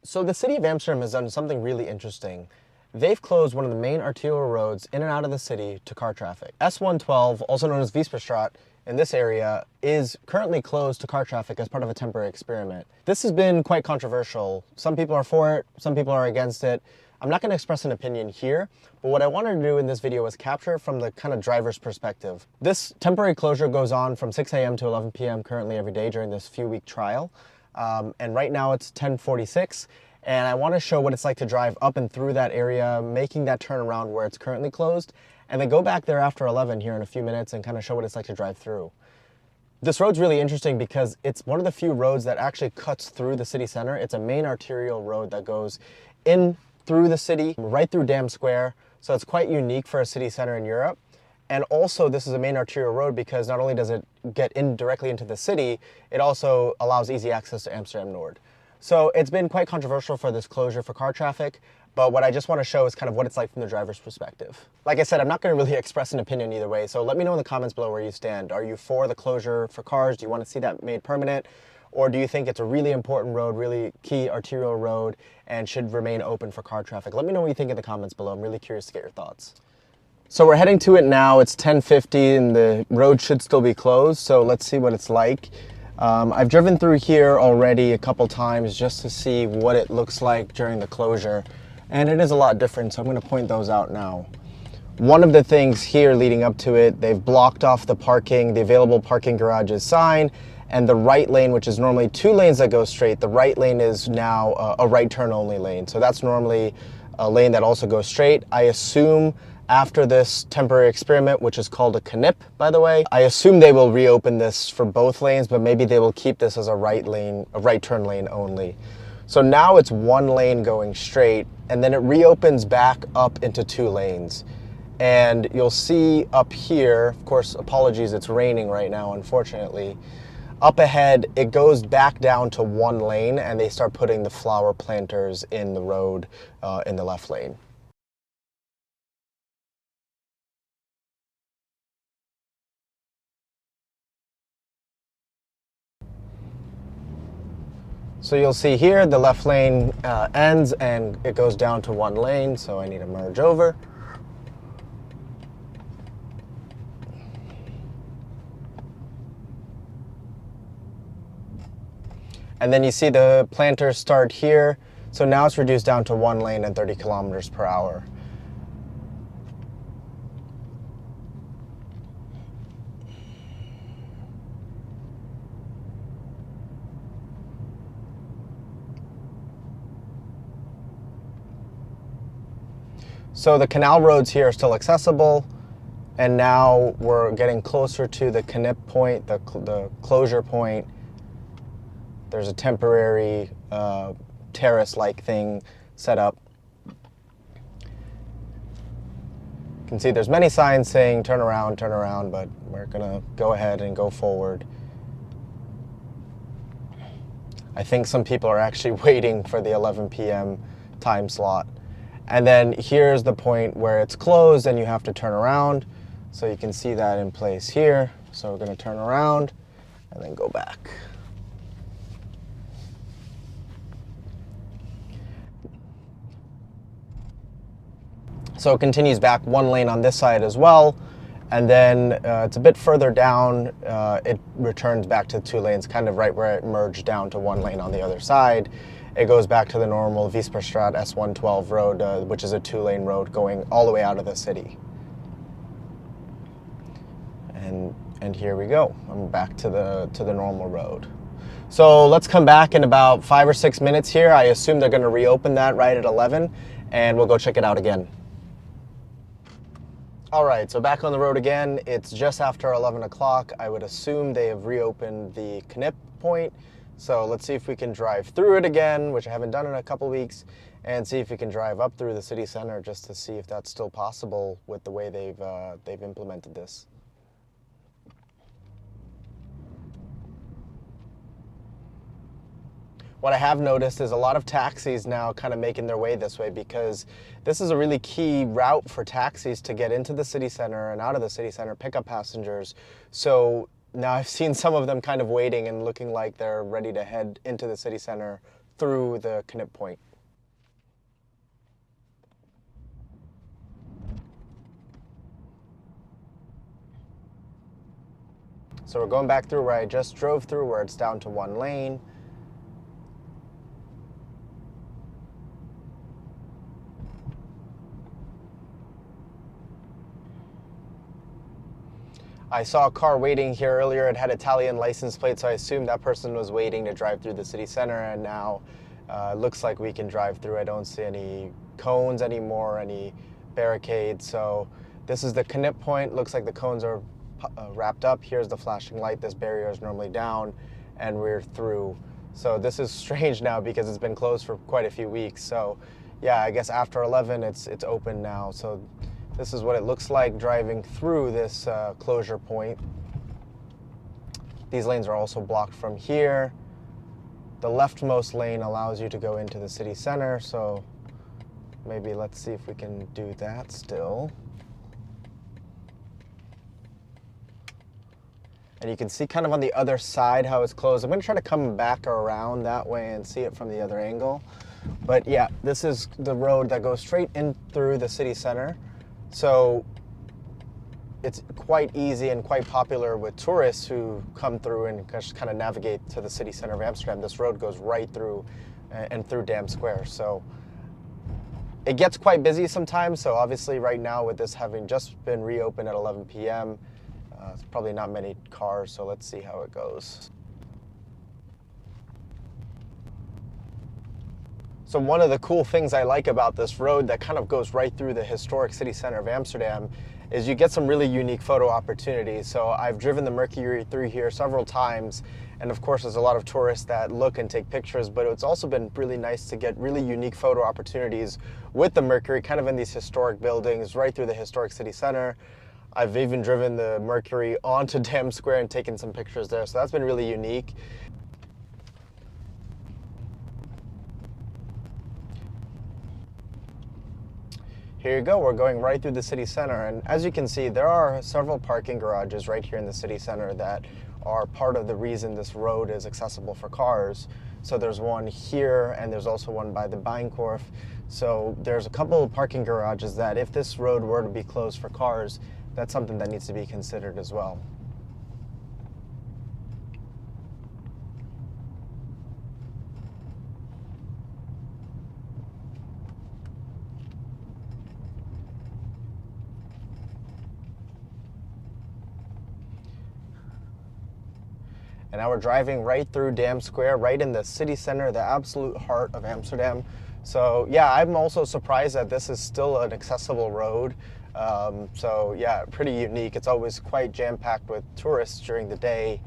So the city of Amsterdam has done something really interesting. They've closed one of the main arterial roads in and out of the city to car traffic. S112, also known as Weesperstraat, in this area is currently closed to car traffic as part of a temporary experiment. This has been quite controversial. Some people are for it, some people are against it. I'm not going to express an opinion here, but what I wanted to do in this video is capture it from the kind of driver's perspective. This temporary closure goes on from 6 a.m. to 11 p.m. currently every day during this few-week trial. And right now it's 10:46, and I want to show what it's like to drive up and through that area, making that turnaround where it's currently closed, and then go back there after 11 here in a few minutes and kind of show what it's like to drive through. This road's really interesting because it's one of the few roads that actually cuts through the city center. It's a main arterial road that goes in through the city, right through Dam Square, so it's quite unique for a city center in Europe. And also, this is a main arterial road because not only does it get in directly into the city, it also allows easy access to Amsterdam Nord. So it's been quite controversial for this closure for car traffic, but what I just want to show is kind of what it's like from the driver's perspective. Like I said, I'm not going to really express an opinion either way, so let me know in the comments below where you stand. Are you for the closure for cars? Do you want to see that made permanent? Or do you think it's a really important road, really key arterial road, and should remain open for car traffic? Let me know what you think in the comments below. I'm really curious to get your thoughts. So we're heading to it now. It's 10:50 and the road should still be closed, so let's see what it's like. I've driven through here already a couple times just to see what it looks like during the closure, and it is a lot different, so I'm going to point those out now. One of the things here leading up to it, they've blocked off the parking, the available parking garages sign, and the right lane, which is normally 2 lanes that go straight, the right lane is now a right turn only lane. So that's normally a lane that also goes straight. I assume after this temporary experiment, which is called a knip, by the way, I assume they will reopen this for both lanes, but maybe they will keep this as a right lane, a right turn lane only. So now it's 1 lane going straight, and then it reopens back up into 2 lanes. And you'll see up here, of course, apologies, it's raining right now, unfortunately. Up ahead, it goes back down to 1 lane, and they start putting the flower planters in the road in the left lane. So you'll see here, the left lane ends and it goes down to 1 lane, so I need to merge over. And then you see the planters start here, so now it's reduced down to 1 lane and 30 kilometers per hour. So the canal roads here are still accessible, and now we're getting closer to the knip point, the closure point. There's a temporary terrace-like thing set up. You can see there's many signs saying turn around, but we're gonna go ahead and go forward. I think some people are actually waiting for the 11 p.m. time slot. And then here's the point where it's closed and you have to turn around. So you can see that in place here. So we're gonna turn around and then go back. So it continues back 1 lane on this side as well. And then it's a bit further down, it returns back to 2 lanes, kind of right where it merged down to 1 lane on the other side. It goes back to the normal Weesperstraat S112 road, which is a 2-lane road going all the way out of the city. And here we go. I'm back to the normal road. So let's come back in about 5 or 6 minutes here. I assume they're going to reopen that right at 11, and we'll go check it out again. All right, so back on the road again. It's just after 11 o'clock. I would assume they have reopened the knip point. So let's see if we can drive through it again, which I haven't done in a couple weeks, and see if we can drive up through the city center just to see if that's still possible with the way they've implemented this. What I have noticed is a lot of taxis now kind of making their way this way, because this is a really key route for taxis to get into the city center and out of the city center, pick up passengers. So now I've seen some of them kind of waiting and looking like they're ready to head into the city center through the knip point. So we're going back through where I just drove through, where it's down to one lane. I saw a car waiting here earlier. It had Italian license plate, so I assumed that person was waiting to drive through the city center, and now it looks like we can drive through. I don't see any cones anymore, any barricades. So this is the knip point. Looks like the cones are wrapped up. Here's the flashing light. This barrier is normally down, and we're through. So this is strange now because it's been closed for quite a few weeks. So yeah, I guess after 11, it's open now. So this is what it looks like driving through this closure point. These lanes are also blocked from here. The leftmost lane allows you to go into the city center, so maybe let's see if we can do that still. And you can see kind of on the other side how it's closed. I'm going to try to come back around that way and see it from the other angle. But yeah, this is the road that goes straight in through the city center. So it's quite easy and quite popular with tourists who come through and just kind of navigate to the city center of Amsterdam. This road goes right through and through Dam Square. So it gets quite busy sometimes. So obviously right now, with this having just been reopened at 11 p.m., it's probably not many cars. So let's see how it goes. So one of the cool things I like about this road that kind of goes right through the historic city center of Amsterdam is you get some really unique photo opportunities. So I've driven the Mercury through here several times, and of course there's a lot of tourists that look and take pictures, but it's also been really nice to get really unique photo opportunities with the Mercury, kind of in these historic buildings right through the historic city center. I've even driven the Mercury onto Dam Square and taken some pictures there, so that's been really unique. Here you go, we're going right through the city center, and as you can see, there are several parking garages right here in the city center that are part of the reason this road is accessible for cars. So there's one here, and there's also one by the Bijenkorf. So there's a couple of parking garages that if this road were to be closed for cars, that's something that needs to be considered as well. And now we're driving right through Dam Square, right in the city center, the absolute heart of Amsterdam. So yeah, I'm also surprised that this is still an accessible road. So yeah, pretty unique. It's always quite jam-packed with tourists during the day,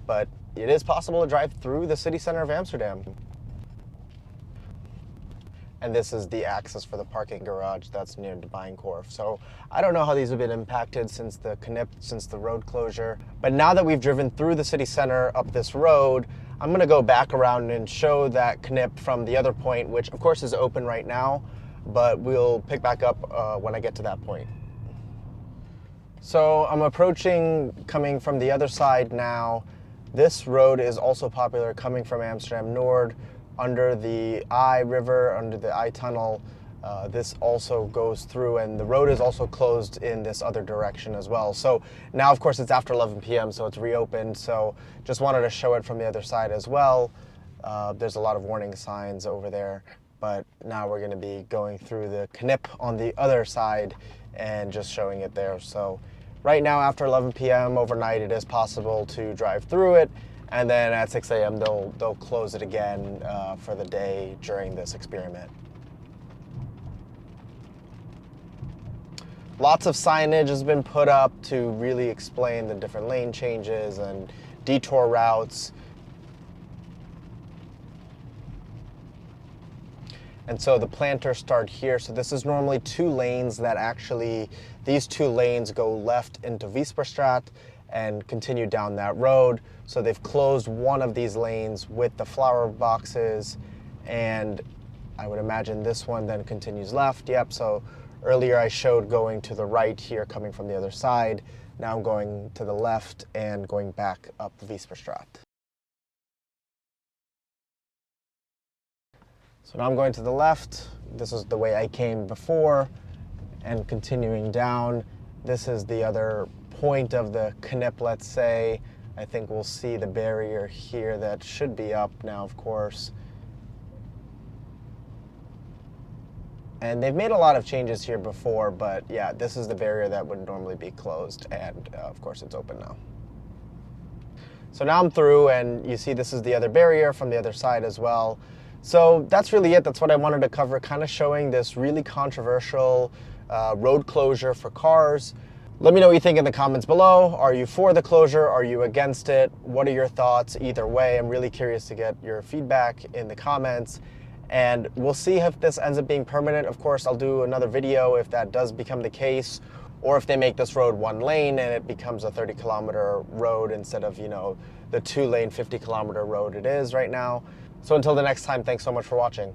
but it is possible to drive through the city center of Amsterdam. And this is the access for the parking garage that's near the Bijenkorf. So I don't know how these have been impacted since the knip, since the road closure. But now that we've driven through the city center up this road, I'm gonna go back around and show that knip from the other point, which of course is open right now, but we'll pick back up when I get to that point. So I'm approaching, coming from the other side now. This road is also popular coming from Amsterdam Noord, under the I River, under the I Tunnel. This also goes through, and the road is also closed in this other direction as well. So now, of course, it's after 11 p.m., so it's reopened. So just wanted to show it from the other side as well. There's a lot of warning signs over there, but now we're going to be going through the knip on the other side and just showing it there. So right now, after 11 p.m. overnight, it is possible to drive through it. And then at 6 a.m. they'll close it again for the day during this experiment. Lots of signage has been put up to really explain the different lane changes and detour routes. And so the planters start here. So this is normally 2 lanes that actually, these 2 lanes go left into Weesperstraat and continue down that road. So they've closed one of these lanes with the flower boxes, and I would imagine this one then continues left. Yep, so earlier I showed going to the right here, coming from the other side. Now I'm going to the left and going back up Weesperstraat. So now I'm going to the left. This is the way I came before, and continuing down. This is the other point of the knip, let's say. I think we'll see the barrier here that should be up now, of course. And they've made a lot of changes here before, but yeah, this is the barrier that would normally be closed, and of course it's open now. So now I'm through, and you see this is the other barrier from the other side as well. So that's really it. That's what I wanted to cover, kind of showing this really controversial road closure for cars. Let me know what you think in the comments below. Are you for the closure? Are you against it? What are your thoughts either way? I'm really curious to get your feedback in the comments. And we'll see if this ends up being permanent. Of course, I'll do another video if that does become the case, or if they make this road 1 lane and it becomes a 30-kilometer road instead of, you know, the 2-lane 50-kilometer road it is right now. So until the next time, thanks so much for watching.